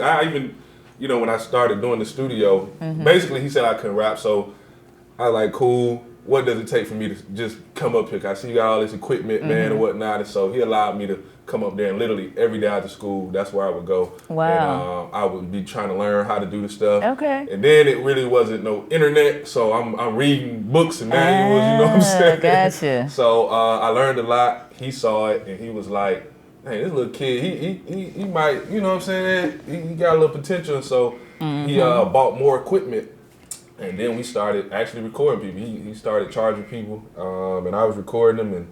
I even, when I started doing the studio, basically he said I couldn't rap, so I was like, cool. What does it take for me to just come up here? I see you got all this equipment, man, and whatnot. And so he allowed me to come up there, and literally every day after school, that's where I would go. Wow. And I would be trying to learn how to do the stuff. Okay. And then it really wasn't no internet, so I'm reading books and manuals, you know what I'm saying? Gotcha. So I learned a lot. He saw it, and he was like, hey, this little kid, he might, you know what I'm saying? He got a little potential, so he bought more equipment. And then we started actually recording people. He started charging people, and I was recording them, and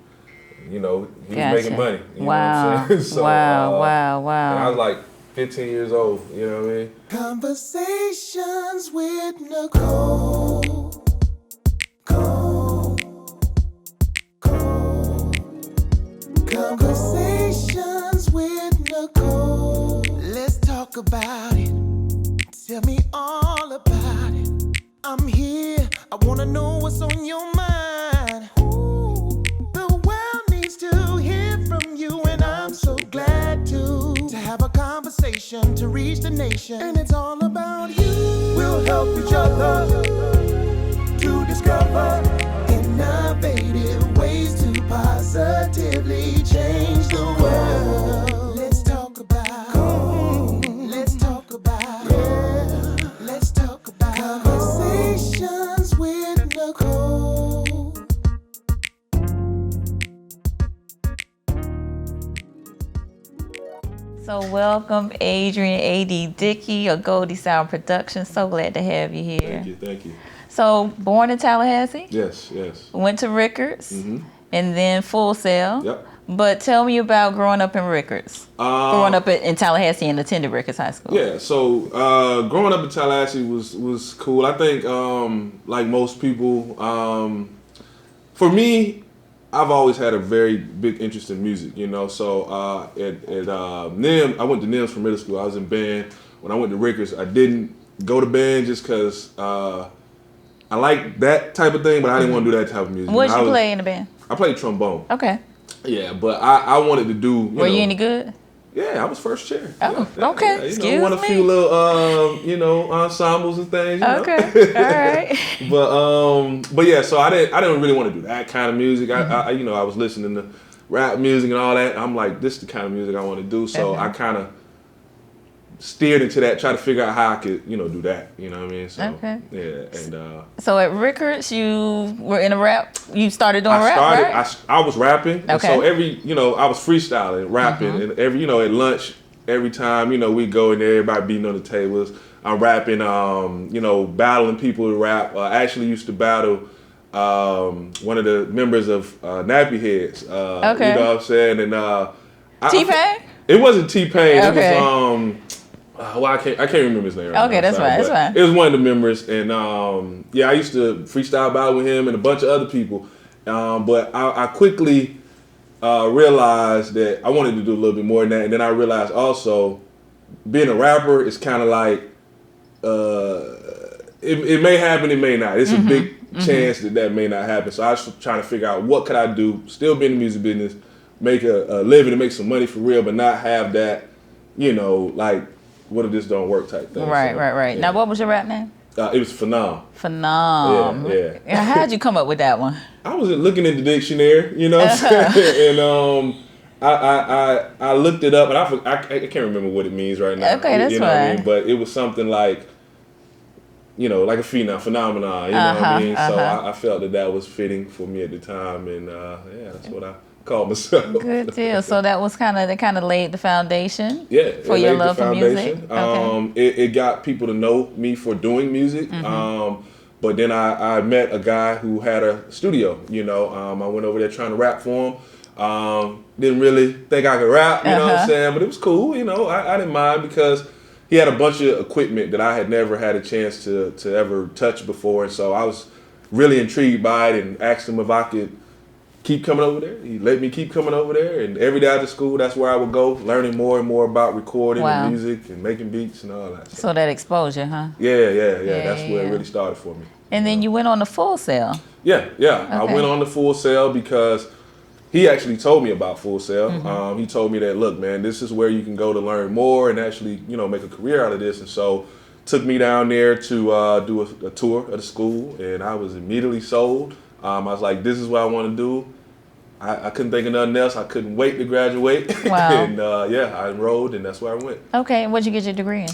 he was making money. You know what I'm saying? So, wow. And I was like 15 years old. You know what I mean? Conversations with Nicole. Conversations with Nicole. Let's talk about it. Tell me all about it. I'm here, I wanna know what's on your mind. Ooh, the world needs to hear from you, and I'm so glad to have a conversation to reach the nation. And it's all about you. We'll help each other to discover innovative ways to positively change the world. Let's talk about Conversations with Nicole. So welcome, Adrian A.D. Dickey of Goldie Sound Productions. So glad to have you here. Thank you. So born in Tallahassee? Yes. Went to Rickards, and then Full Sail. Yep. But tell me about growing up in Rickards. Growing up in Tallahassee and attended Rickards High School. Yeah, so growing up in Tallahassee was cool. I think, like most people, for me, I've always had a very big interest in music, So at NIM, I went to NIMS for middle school. I was in band. When I went to Rickards, I didn't go to band just because I like that type of thing, but I didn't want to do that type of music. What did you play in the band? I played trombone. Okay. Yeah, but I wanted to do. Were you any good? Yeah, I was first chair. Oh, okay. Yeah, Excuse me. Won a few little, ensembles and things. Okay. All right. But yeah, so I didn't really want to do that kind of music. I was listening to rap music and all that. I'm like, this is the kind of music I want to do. So I kind of steered into that, try to figure out how I could, do that. You know what I mean? So, okay. Yeah, and so at Rickards, you were in a rap. You started doing rap, right? I was rapping. Okay. And so I was freestyling, rapping, and every, at lunch, every time, we go in there, everybody beating on the tables. I'm rapping, battling people to rap. I actually used to battle one of the members of Nappy Heads. Okay. You know what I'm saying? And T-Pain? It wasn't T-Pain. Okay. It was I can't remember his name right okay, now. That's fine. That's fine. It was one of the members, and I used to freestyle battle with him and a bunch of other people. But I quickly realized that I wanted to do a little bit more than that, and then I realized also being a rapper is kind of like it may happen, it may not. It's a big chance that may not happen. So I was trying to figure out what could I do, still be in the music business, make a living and make some money for real, but not have that, like, what if this don't work type thing. Right. Yeah. Now, what was your rap name? It was Phenom. Phenom. Yeah. How'd you come up with that one? I was looking in the dictionary, you know what I'm saying? And I looked it up, and I can't remember what it means right now. Okay, that's you know fine. What I mean? But it was something like, like a phenomenon, you know what I mean? So I felt that was fitting for me at the time, and that's what I called myself. Good deal. So that was kind of laid the foundation. Yeah, for your love for music. It got people to know me for doing music. But then I met a guy who had a studio. I went over there trying to rap for him. Didn't really think I could rap, you know what I'm saying? But it was cool. I didn't mind because he had a bunch of equipment that I had never had a chance to ever touch before, and so I was really intrigued by it and asked him if I could keep coming over there. He let me keep coming over there, and every day after school, that's where I would go, learning more and more about recording and music and making beats and all that. So that exposure, huh? Yeah. That's where it really started for me. And then you went on the Full Sail. Yeah. I went on the Full Sail because he actually told me about Full Sail. He told me that, look, man, this is where you can go to learn more and actually, make a career out of this. And so took me down there to do a tour of the school, and I was immediately sold. I was like, this is what I want to do. I couldn't think of nothing else. I couldn't wait to graduate. Wow. And I enrolled, and that's where I went. Okay, and what'd you get your degree in?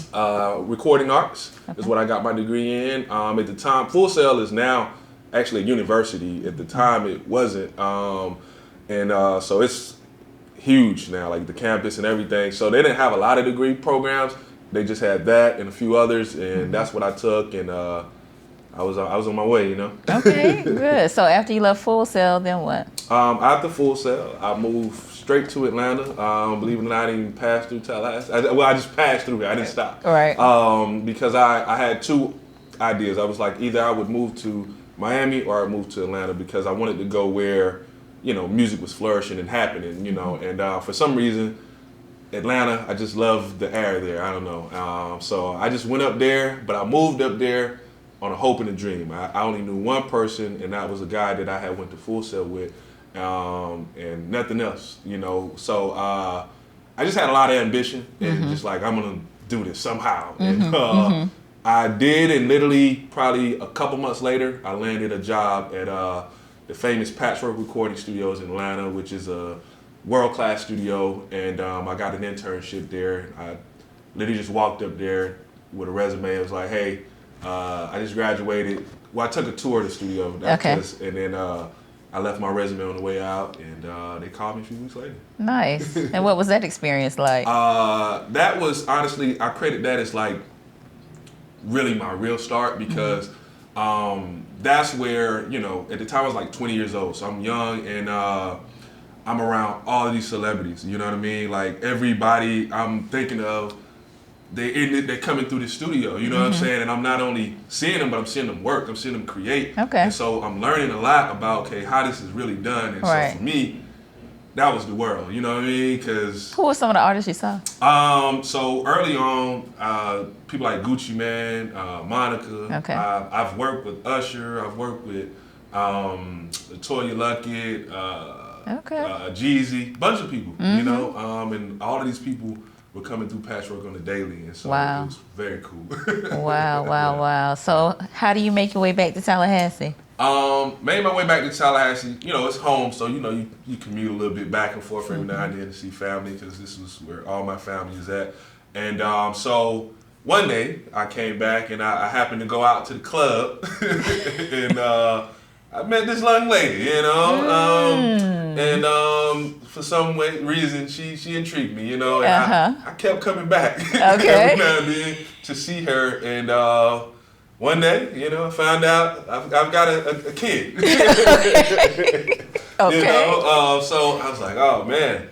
Recording arts is what I got my degree in. At the time, Full Sail is now actually a university. At the time, it wasn't. So it's huge now, like the campus and everything. So they didn't have a lot of degree programs. They just had that and a few others, and that's what I took. And I was on my way, Okay, good. So after you left Full Sail, then what? After Full Sail, I moved straight to Atlanta. Believe it or not, I didn't even pass through Tallahassee. I just passed through it. I didn't stop. Right. Because I had two ideas. I was like, either I would move to Miami or I'd move to Atlanta, because I wanted to go where, music was flourishing and happening, And for some reason, Atlanta, I just love the air there. I don't know. So I just went up there, but I moved up there on a hope and a dream. I only knew one person, and that was a guy that I had went to Full Sail with, and nothing else, So I just had a lot of ambition, and just like, I'm gonna do this somehow. And I did, and literally probably a couple months later, I landed a job at the famous Patchwork Recording Studios in Atlanta, which is a world-class studio, and I got an internship there. I literally just walked up there with a resume. It was like, hey, I just graduated. Well, I took a tour of the studio, and then I left my resume on the way out, and they called me a few weeks later. Nice. And what was that experience like? That was, honestly, I credit that as like really my real start, because that's where, at the time I was like 20 years old, so I'm young, and I'm around all of these celebrities, you know what I mean? Like, everybody I'm thinking of, they're coming through the studio, you know what I'm saying? And I'm not only seeing them, but I'm seeing them work, I'm seeing them create. Okay. And so I'm learning a lot about, how this is really done. And so for me, that was the world, you know what I mean? Because who were some of the artists you saw? So early on, people like Gucci Mane, Monica. Okay. I've worked with Usher. I've worked with Latoya Luckett, Jeezy, bunch of people, and all of these people were coming through Patchwork on the daily, and so it was very cool. Wow. So how do you make your way back to Tallahassee? Made my way back to Tallahassee. It's home, so you commute a little bit back and forth every now and then to see family, because this was where all my family is at. And so one day I came back, and I happened to go out to the club, and I met this young lady, and for some reason she intrigued me, and I kept coming back every now and then to see her, and one day, I found out I've got a kid. So I was like, oh man,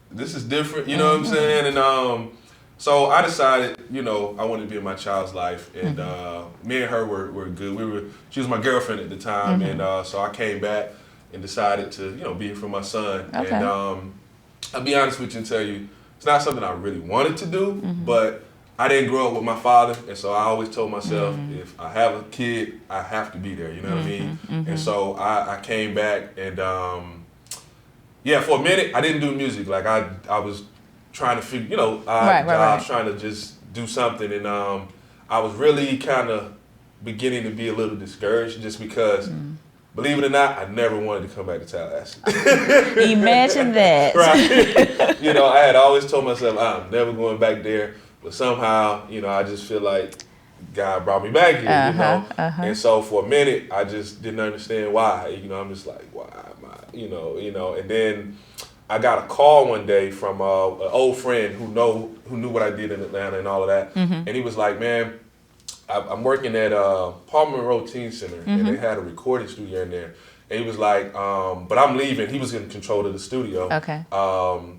this is different, you know what I'm saying? And so I decided, I wanted to be in my child's life, and me and her were good. She was my girlfriend at the time, and so I came back and decided to, be here for my son. Okay. And I'll be honest with you and tell you, it's not something I really wanted to do, but I didn't grow up with my father, and so I always told myself, if I have a kid, I have to be there, you know what I mean? And so I came back, and for a minute, I didn't do music. Like, I was trying to figure, I was trying to just do something, and I was really kind of beginning to be a little discouraged, just because, believe it or not, I never wanted to come back to Tallahassee. Imagine that. Right. I had always told myself, I'm never going back there, but somehow, I just feel like God brought me back here, And so for a minute, I just didn't understand why, I'm just like, why am I, and then I got a call one day from an old friend who knew what I did in Atlanta and all of that, and he was like, man, I'm working at Palmer Monroe Teen Center, and they had a recording studio in there. And he was like, but I'm leaving. He was in control of the studio. Okay.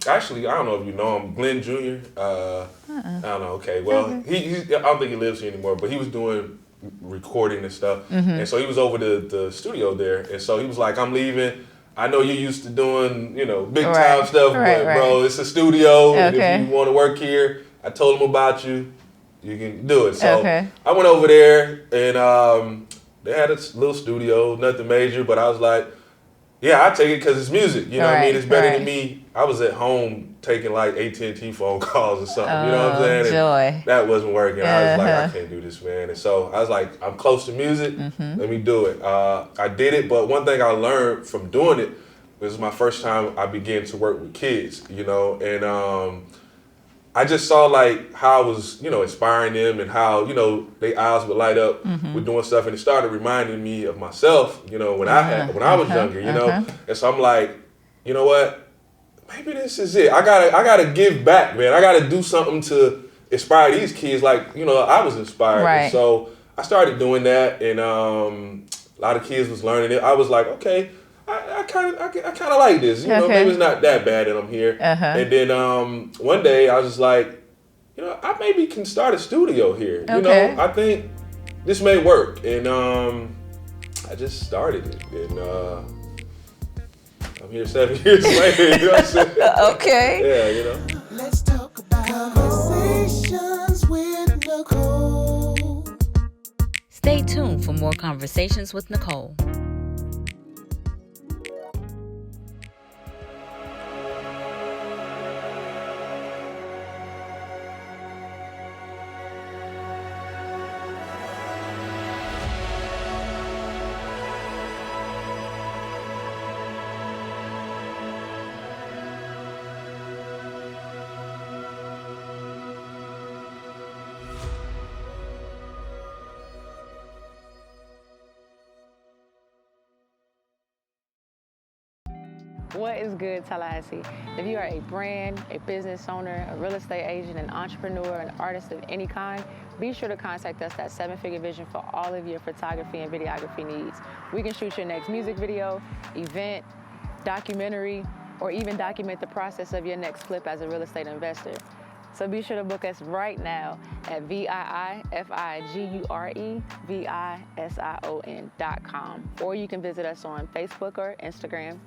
Actually, I don't know if you know him, Glenn Jr. I don't know. Okay. Well, he I don't think he lives here anymore, but he was doing recording and stuff. And so he was over the studio there. And so he was like, I'm leaving. I know you're used to doing, big time stuff, but bro, it's a studio. And if you want to work here, I told him about you. You can do it. So I went over there, and they had a little studio, nothing major, but I was like, Yeah, I take it because it's music. You know what I mean? It's better right. than me. I was at home taking like AT&T phone calls or something. You know what I'm saying? And Joy. that wasn't working. I was like, I can't do this, man. And so I was like, I'm close to music. Let me do it. I did it, but one thing I learned from doing it, this was my first time I began to work with kids, you know, and I just saw like how I was, you know, inspiring them and how, you know, their eyes would light up with doing stuff, and it started reminding me of myself, you know, when I was younger, you know, and so I'm like, you know what, maybe this is it. I gotta give back, man. I gotta do something to inspire these kids, like, you know, I was inspired. Right. And so I started doing that, and a lot of kids was learning it. I was like, okay, I kind of like this. You know, maybe it's not that bad that I'm here. And then one day I was just like, you know, I maybe can start a studio here. You know, I think this may work. And I just started it. And I'm here 7 years later. You know what I'm saying? Okay. Yeah, you know. Let's talk about conversations with Nicole. Stay tuned for more conversations with Nicole. What is good, Tallahassee? If you are a brand, a business owner, a real estate agent, an entrepreneur, an artist of any kind, be sure to contact us at 7 Figure Vision for all of your photography and videography needs. We can shoot your next music video, event, documentary, or even document the process of your next flip as a real estate investor. So be sure to book us right now at VIIFIGUREVISION.com, or you can visit us on Facebook or Instagram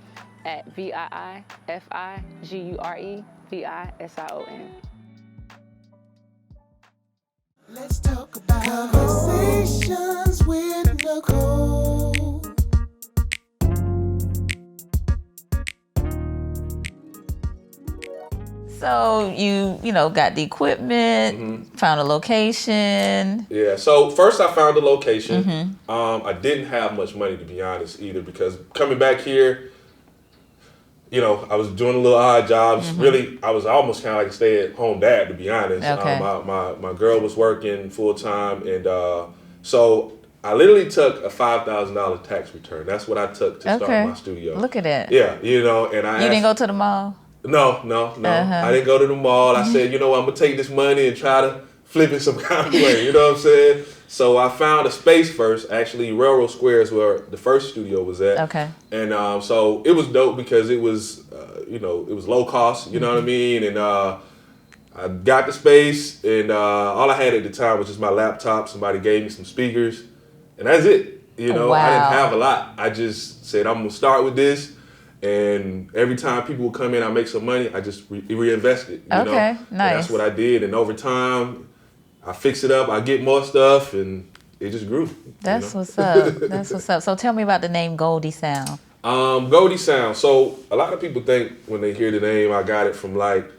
at VIIFIGUREVISION. Let's talk about conversations with Nicole. So you know, got the equipment, found a location. Yeah, so first I found a location. I didn't have much money, to be honest, either, because coming back here, you know, I was doing a little odd jobs. Really, I was almost kind of like a stay-at-home dad, to be honest. Okay. My girl was working full-time, and so I literally took a $5,000 tax return. That's what I took to start my studio. Look at that. Yeah, you know, and You didn't go to the mall? No. I didn't go to the mall. I said, you know what, I'm going to take this money and try to flip it some kind of way. You know what I'm saying? So I found a space first. Actually, Railroad Square is where the first studio was at. Okay. And so it was dope because it was, you know, it was low cost. You know what I mean? And I got the space, and all I had at the time was just my laptop. Somebody gave me some speakers, and that's it. You know, I didn't have a lot. I just said, I'm going to start with this. And every time people would come in, I make some money, I just reinvest it. You know? Nice. And that's what I did. And over time, I fix it up, I get more stuff, and it just grew. That's what's up. That's what's up. So tell me about the name Goldie Sound. Goldie Sound. So a lot of people think when they hear the name, I got it from like,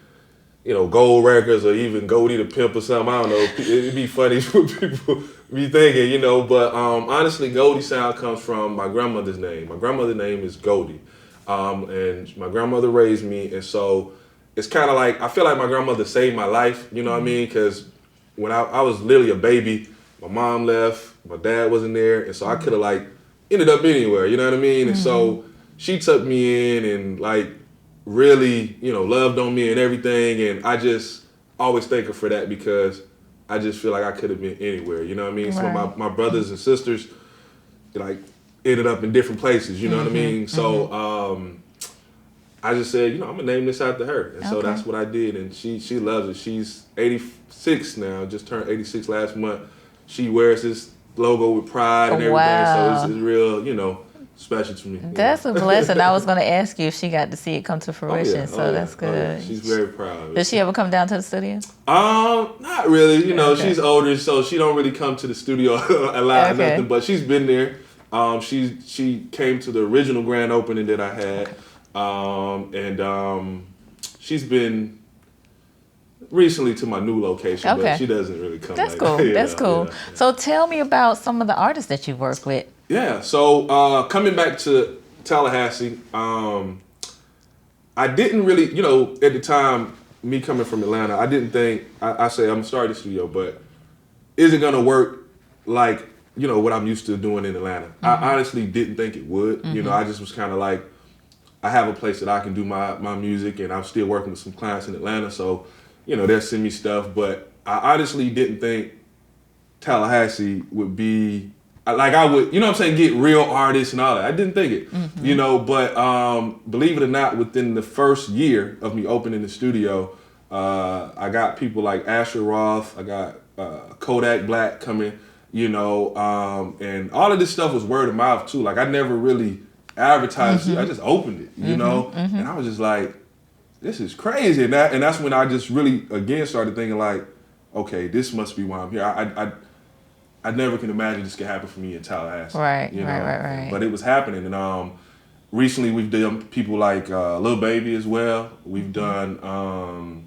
you know, Gold Records or even Goldie the Pimp or something. I don't know. It'd be funny for people be thinking, you know. But honestly, Goldie Sound comes from my grandmother's name. My grandmother's name is Goldie. And my grandmother raised me, and so it's kind of like, I feel like my grandmother saved my life, you know what I mean? Because when I was literally a baby, my mom left, my dad wasn't there, and so I could have like ended up anywhere, you know what I mean? And so she took me in and like really, you know, loved on me and everything, and I just always thank her for that because I just feel like I could have been anywhere, you know what I mean? Some of my brothers and sisters, like, ended up in different places, you know what I mean? So I just said, you know, I'm gonna name this after her. And so that's what I did, and she loves it. She's 86 now, just turned 86 last month. She wears this logo with pride and everything, so it's real, you know, special to me. That's a blessing. I was going to ask you if she got to see it come to fruition, that's good. She's very proud of it. Does she ever come down to the studio? Not really. You know, she's older, so she don't really come to the studio a lot or nothing, but she's been there. She came to the original grand opening that I had, and she's been recently to my new location, but she doesn't really come. That's cool. That's cool. So tell me about some of the artists that you work with. Yeah. So coming back to Tallahassee, I didn't really, at the time, me coming from Atlanta, I didn't think, I say I'm starting the studio, but is it gonna work like, what I'm used to doing in Atlanta? I honestly didn't think it would. I just was kind of like, I have a place that I can do my music, and I'm still working with some clients in Atlanta, so, they'll send me stuff, but I honestly didn't think Tallahassee would be, like I would, get real artists and all that. I didn't think it, but believe it or not, within the first year of me opening the studio, I got people like Asher Roth, I got Kodak Black coming, and all of this stuff was word of mouth too. Like I never really advertised it, I just opened it, and I was just like, this is crazy. And that's when I just really, again, started thinking like, okay, this must be why I'm here. I never can imagine this could happen for me in Tallahassee. Right. But it was happening. And recently we've done people like Lil Baby as well. We've done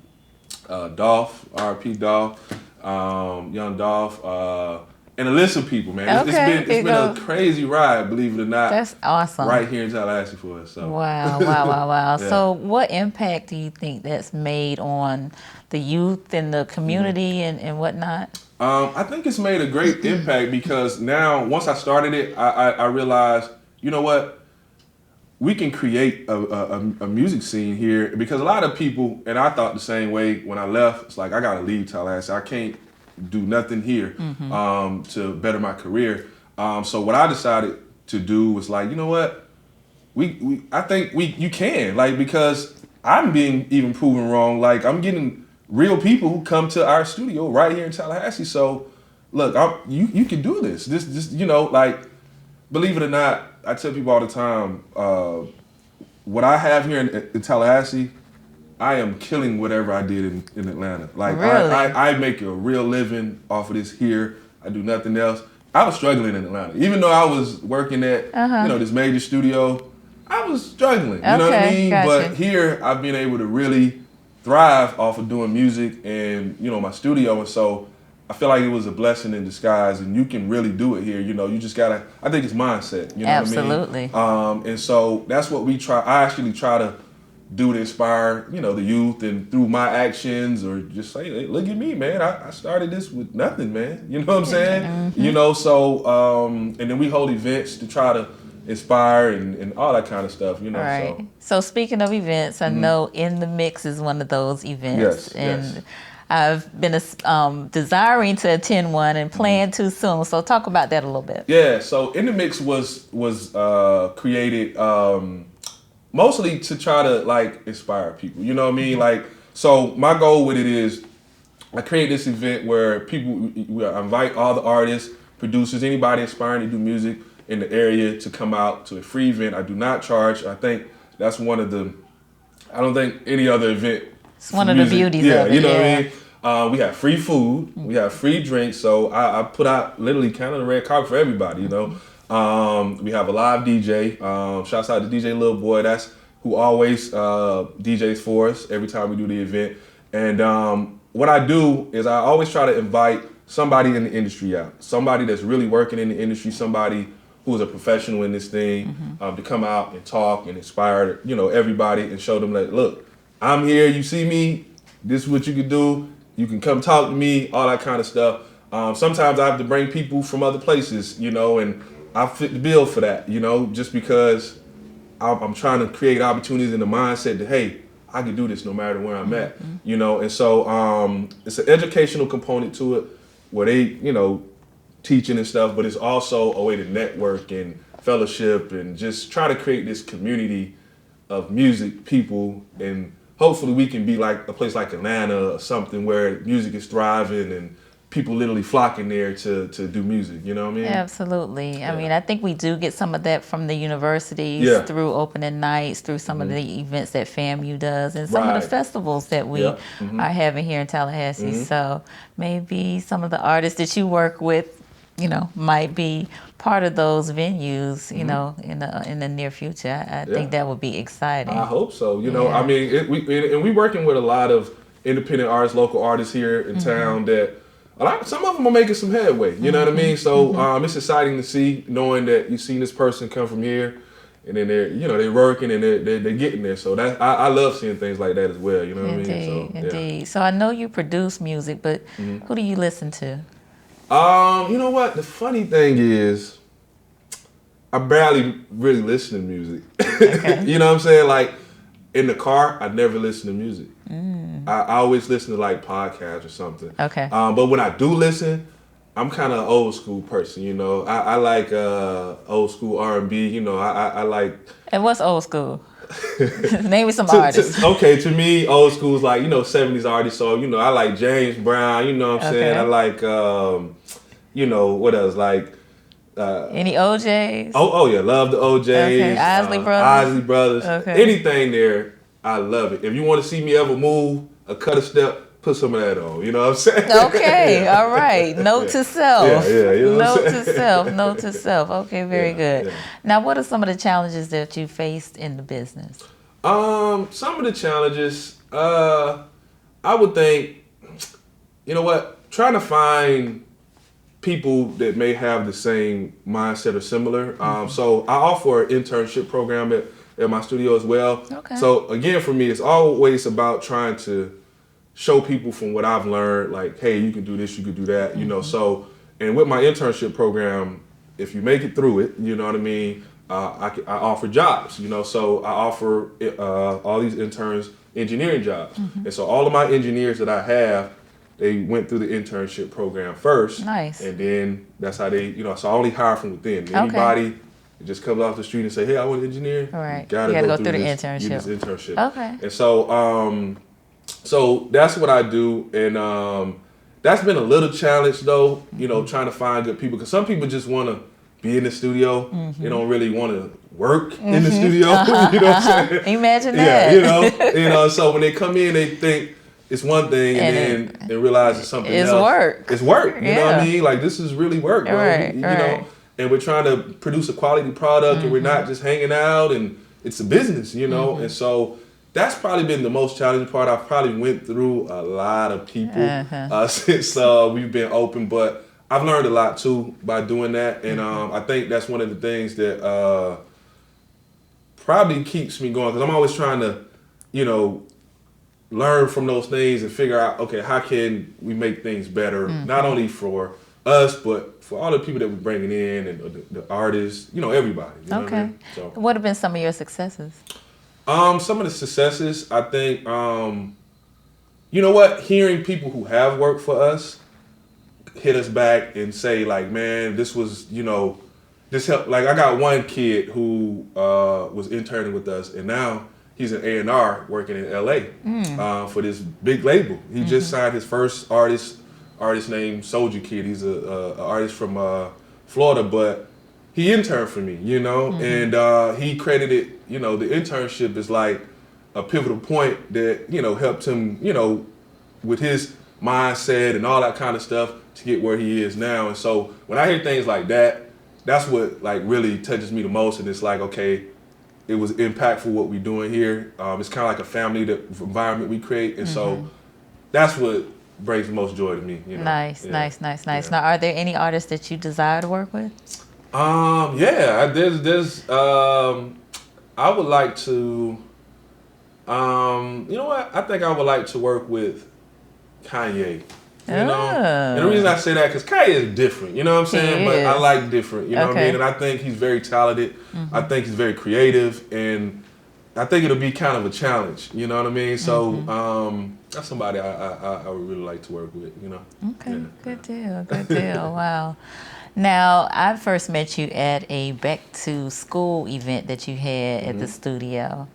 Dolph, R.P. Dolph, Young Dolph, and a list of people, man. It's been a crazy ride, believe it or not. That's awesome. Right here in Tallahassee for us. So. Wow. Yeah. So what impact do you think that's made on the youth and the community and whatnot? I think it's made a great impact because now, once I started it, I realized, you know what? We can create a music scene here because a lot of people, and I thought the same way when I left, it's like, I got to leave Tallahassee. I can't do nothing here to better my career. So what I decided to do was like, you know what? I think you can, like, because I'm being even proven wrong. Like, I'm getting real people who come to our studio right here in Tallahassee. So, look, you can do this. This, like, believe it or not, I tell people all the time, what I have here in Tallahassee, I am killing whatever I did in Atlanta. Like, really? I make a real living off of this here. I do nothing else. I was struggling in Atlanta. Even though I was working at, this major studio, I was struggling. You know what I mean? Gotcha. But here, I've been able to really thrive off of doing music and, my studio. And so I feel like it was a blessing in disguise, and you can really do it here. You just gotta, I think it's mindset. You know Absolutely. what I mean? And so that's what we try. I actually try to do to inspire, the youth, and through my actions, or just say, hey, look at me, man. I started this with nothing, man. You know what I'm saying? So, and then we hold events to try to inspire and all that kind of stuff, Right. So speaking of events, I know In the Mix is one of those events. Yes. I've been desiring to attend one and plan to soon. So talk about that a little bit. Yeah. So In the Mix was created mostly to try to like inspire people. You know what I mean? Like, so my goal with it is I create this event where we invite all the artists, producers, anybody aspiring to do music in the area to come out to a free event. I do not charge. I think that's one of the, I don't think any other event. It's one of the beauties of it. You know what I mean? We have free food, we have free drinks. So I put out literally kind of the red carpet for everybody, We have a live DJ. Shouts out to DJ Lil Boy. That's who always DJs for us every time we do the event. And what I do is I always try to invite somebody in the industry out. Somebody that's really working in the industry, somebody who is a professional in this thing, to come out and talk and inspire, everybody, and show them that, look, I'm here, you see me, this is what you can do. You can come talk to me, all that kind of stuff. Sometimes I have to bring people from other places, and I fit the bill for that, just because I'm trying to create opportunities in the mindset that, hey, I can do this no matter where I'm at, And so it's an educational component to it where they, teaching and stuff, but it's also a way to network and fellowship and just try to create this community of music people, and hopefully we can be like a place like Atlanta or something where music is thriving and people literally flocking there to do music, you know what I mean? Absolutely. Yeah. I mean, I think we do get some of that from the universities through opening nights, through some of the events that FAMU does, and some of the festivals that we are having here in Tallahassee. So maybe some of the artists that you work with might be part of those venues, in the near future. I think that would be exciting. I hope so. I mean, we working with a lot of independent artists, local artists here in town that some of them are making some headway. You know what I mean? So it's exciting to see, knowing that you've seen this person come from here, and then they're working and they're getting there. So that I love seeing things like that as well. You know what I mean? So, Indeed. So I know you produce music, but who do you listen to? You know what? The funny thing is, I barely really listen to music. Okay. You know what I'm saying? Like in the car, I never listen to music. I always listen to like podcasts or something. Okay. But when I do listen, I'm kind of an old school person. I like old school R&B. I like. And what's old school? Name me some artists. Okay, to me, old school is like 70s artists. So I like James Brown. You know what I'm saying? I like what else? Like any OJs? Oh yeah, love the OJs. Okay. Isley Brothers. Okay. Anything there, I love it. If you want to see me ever move or cut a step, put some of that on. You know what I'm saying? Okay, all right. Note to self. Yeah. Note to self. Okay, very good. Yeah. Now, what are some of the challenges that you faced in the business? Some of the challenges, I would think, trying to find people that may have the same mindset or similar. So I offer an internship program at my studio as well. Okay. So again, for me, it's always about trying to show people from what I've learned, like, hey, you can do this, you can do that, So, and with my internship program, if you make it through it, you know what I mean, I offer jobs, So I offer all these interns engineering jobs. And so all of my engineers that I have, they went through the internship program first. Nice. And then that's how they, so I only hire from within. Anybody that just comes off the street and say, hey, I want an engineer. All right. You gotta go through the this internship. Okay. And so, so that's what I do. And that's been a little challenge though, trying to find good people. Because some people just want to be in the studio. They don't really want to work in the studio. You know what I'm saying? Imagine that. Yeah, so when they come in, they think it's one thing, and then they realize it's something else. It's work. You know what I mean? Like, this is really work, bro. Right, you know? And we're trying to produce a quality product, and we're not just hanging out, and it's a business, And so that's probably been the most challenging part. I've probably went through a lot of people since we've been open, but I've learned a lot too by doing that. And I think that's one of the things that probably keeps me going, because I'm always trying to, learn from those things and figure out, okay, how can we make things better, not only for us, but for all the people that we're bringing in and the artists, everybody. You know what I mean? So, what have been some of your successes? Some of the successes, I think, hearing people who have worked for us hit us back and say, like, man, this was, this helped. Like, I got one kid who was interning with us, and now he's an A&R working in LA for this big label. He just signed his first artist named Soldier Kid. He's a artist from Florida, but he interned for me, and he credited, the internship is like a pivotal point that, helped him, with his mindset and all that kind of stuff to get where he is now. And so when I hear things like that, that's what like really touches me the most. And it's like, okay, it was impactful what we're doing here. It's kind of like a family environment we create. And so that's what brings the most joy to me. Nice. Now, are there any artists that you desire to work with? There's I would like to, I think I would like to work with Kanye. And the reason I say that, because Kanye is different, you know what I'm saying? But I like different, you know what I mean? And I think he's very talented. I think he's very creative, and I think it'll be kind of a challenge, you know what I mean? So that's somebody I would really like to work with, Okay, good deal, wow. Now, I first met you at a back to school event that you had at the studio.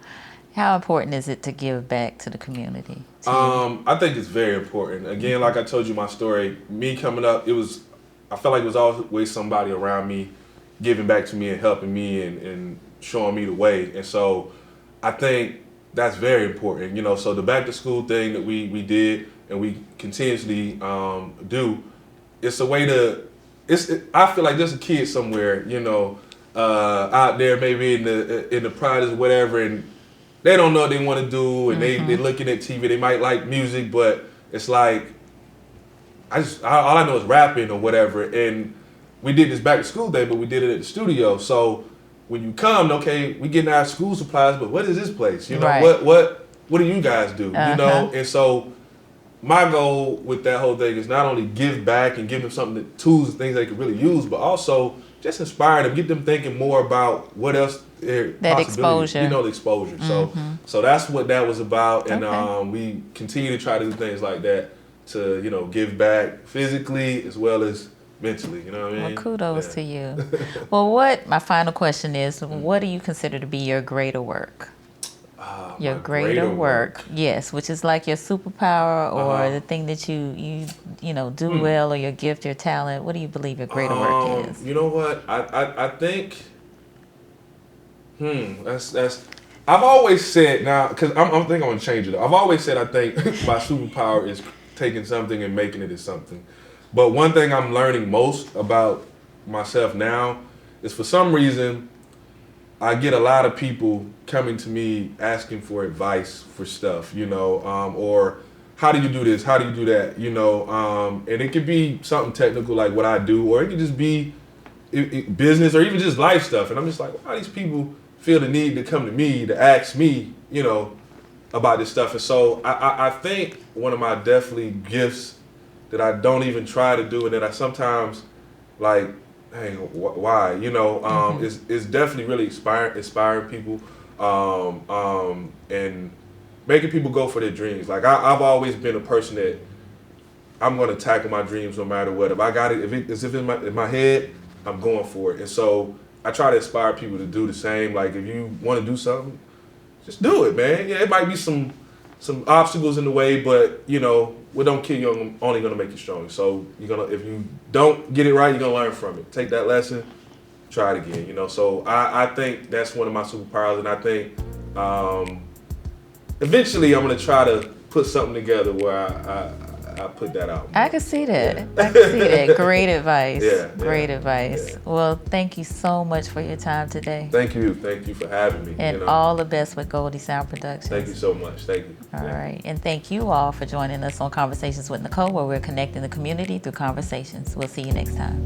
How important is it to give back to the community? I think it's very important. Again, like I told you my story, me coming up, I felt like it was always somebody around me giving back to me and helping me and showing me the way. And so I think that's very important. So the back to school thing that we did and we continuously do, it's a way to I feel like there's a kid somewhere, you know, out there maybe in the projects or whatever, and they don't know what they want to do, and they're looking at TV. They might like music, but it's like all I know is rapping or whatever. And we did this back to school day, but we did it at the studio. So when you come, okay, we getting our school supplies, but what is this place? You know, right. what do you guys do? You know, and so my goal with that whole thing is not only give back and give them something, tools and things they can really use, but also just inspire them, get them thinking more about what else that exposure. You know, the exposure. So that's what that was about, and we continue to try to do things like that to, you know, give back physically as well as mentally. You know what I mean? Well, kudos to you. Well, my final question is, what do you consider to be your greater work? Your greater work, yes, which is like your superpower or the thing that you know do well, or your gift, your talent. What do you believe your greater work is? You know what? I think. That's. I've always said now, because I think I'm gonna change it. I've always said I think my superpower is taking something and making it into something. But one thing I'm learning most about myself now is, for some reason, I get a lot of people coming to me asking for advice for stuff, you know, or how do you do this? How do you do that? You know, and it could be something technical like what I do, or it could just be business or even just life stuff. And I'm just like, why do these people feel the need to come to me to ask me, you know, about this stuff? And so I think one of my definitely gifts that I don't even try to do, and that I sometimes like, hey, why? You know, is definitely really inspiring people, and making people go for their dreams. Like I've always been a person that I'm going to tackle my dreams no matter what. If I got it, if it's in my head, I'm going for it. And so I try to inspire people to do the same. Like, if you want to do something, just do it, man. Yeah, it might be some obstacles in the way, but you know, what don't kill you only gonna make you stronger. So if you don't get it right, you're gonna learn from it. Take that lesson, try it again. You know, so I think that's one of my superpowers, and I think eventually I'm gonna try to put something together where I put that out. I can see that. Yeah. I can see that. Great advice. Great advice. Yeah. Well, thank you so much for your time today. Thank you for having me. And all the best with Goldie Sound Productions. Thank you so much. Thank you. All right. And thank you all for joining us on Conversations with Nicole, where we're connecting the community through conversations. We'll see you next time.